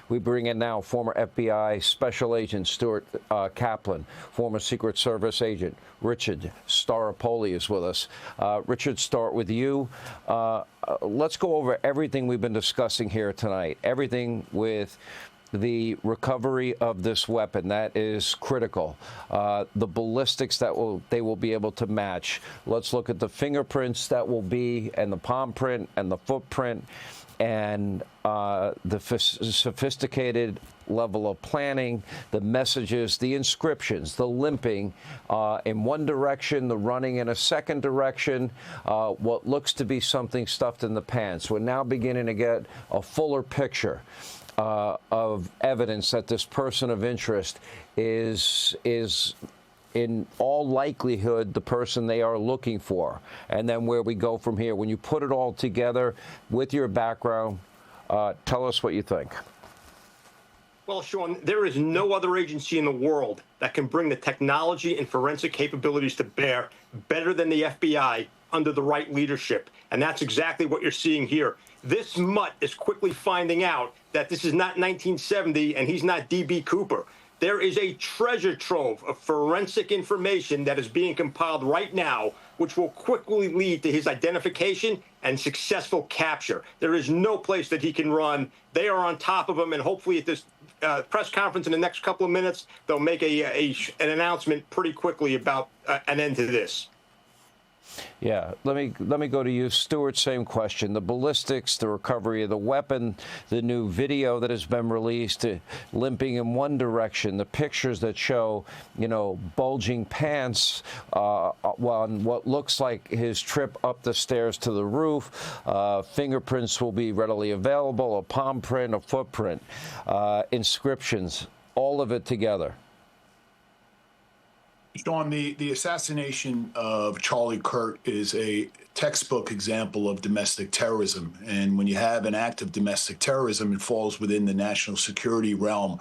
We bring in now former FBI Special Agent Stuart Kaplan, former Secret Service agent Richard Staropoli is with us. Richard, start with you. Let's go over everything we've been discussing here tonight, everything with the recovery of this weapon. That is critical. The ballistics that they will be able to match. Let's look at the fingerprints that will be, and the palm print and the footprint, and the sophisticated level of planning, the messages, the inscriptions, the limping in one direction, the running in a second direction, what looks to be something stuffed in the pants. We're now beginning to get a fuller picture of evidence that this person of interest is in all likelihood the person they are looking for. And then where we go from here. When you put it all together with your background, tell us what you think. Well, Sean, there is no other agency in the world that can bring the technology and forensic capabilities to bear better than the FBI under the right leadership. And that's exactly what you're seeing here. This mutt is quickly finding out that this is not 1970 and he's not D.B. Cooper. There is a treasure trove of forensic information that is being compiled right now, which will quickly lead to his identification and successful capture. There is no place that he can run. They are on top of him, and hopefully at this press conference in the next couple of minutes, they'll make an announcement pretty quickly about an end to this. Yeah, let me go to you, Stuart. Same question. The ballistics, the recovery of the weapon, the new video that has been released, limping in one direction, the pictures that show, bulging pants on what looks like his trip up the stairs to the roof. Fingerprints will be readily available, a palm print, a footprint, inscriptions, all of it together. Sean, the assassination of Charlie Kirk is a textbook example of domestic terrorism. And when you have an act of domestic terrorism, it falls within the national security realm.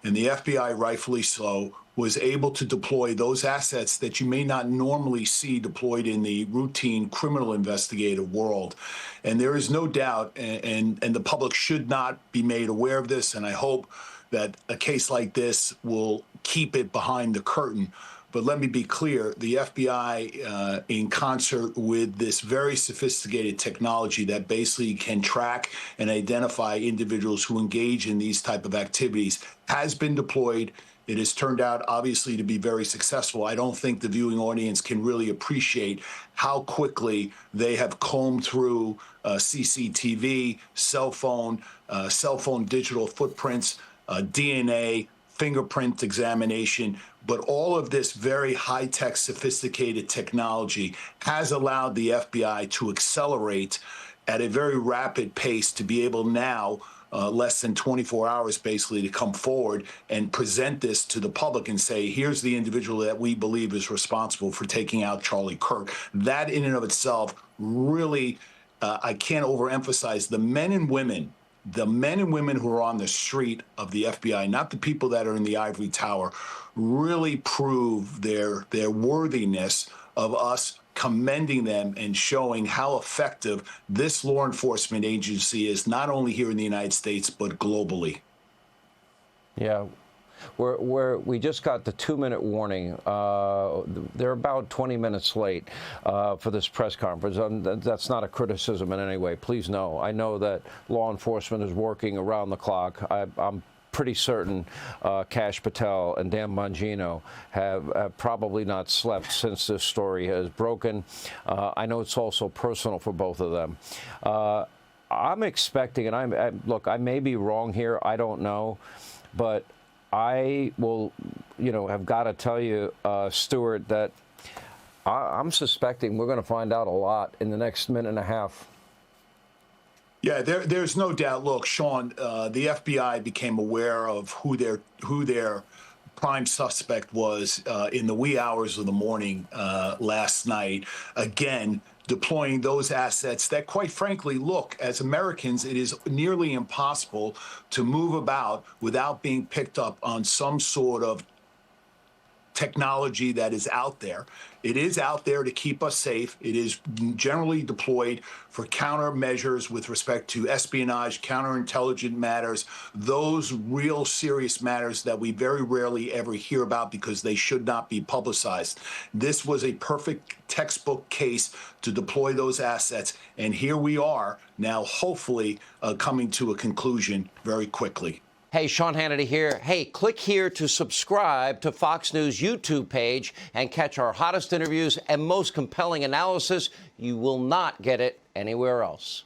And the FBI, rightfully so, was able to deploy those assets that you may not normally see deployed in the routine criminal investigative world. And there is no doubt, and the public should not be made aware of this, and I hope that a case like this will keep it behind the curtain. But let me be clear, the FBI, in concert with this very sophisticated technology that basically can track and identify individuals who engage in these type of activities, has been deployed. It has turned out, obviously, to be very successful. I don't think the viewing audience can really appreciate how quickly they have combed through CCTV, cell phone digital footprints, DNA, fingerprint examination. But all of this very high-tech, sophisticated technology has allowed the FBI to accelerate at a very rapid pace to be able now, less than 24 hours basically, to come forward and present this to the public and say, here's the individual that we believe is responsible for taking out Charlie Kirk. That in and of itself really, I can't overemphasize the men and women who are on the street of the FBI, not the people that are in the ivory tower, really prove their worthiness of us commending them and showing how effective this law enforcement agency is, not only here in the United States, but globally. Yeah. We just got the 2-minute warning. They're about 20 minutes late for this press conference. That's not a criticism in any way. Please know. I know that law enforcement is working around the clock. I'm pretty certain Kash Patel and Dan Bongino have probably not slept since this story has broken. I know it's also personal for both of them. I'm expecting, and look, I may be wrong here. I don't know, but I will, have got to tell you, Stuart, that I'm suspecting we're going to find out a lot in the next minute and a half. Yeah, there's no doubt. Look, Sean, the FBI became aware of who their prime suspect was in the wee hours of the morning last night. Again, deploying those assets that, quite frankly, look, as Americans, it is nearly impossible to move about without being picked up on some sort of technology that is out there. It is out there to keep us safe. It is generally deployed for countermeasures with respect to espionage, counterintelligence matters, those real serious matters that we very rarely ever hear about because they should not be publicized. This was a perfect textbook case to deploy those assets. And here we are now, hopefully coming to a conclusion very quickly. Hey, Sean Hannity here. Hey, click here to subscribe to Fox News YouTube page and catch our hottest interviews and most compelling analysis. You will not get it anywhere else.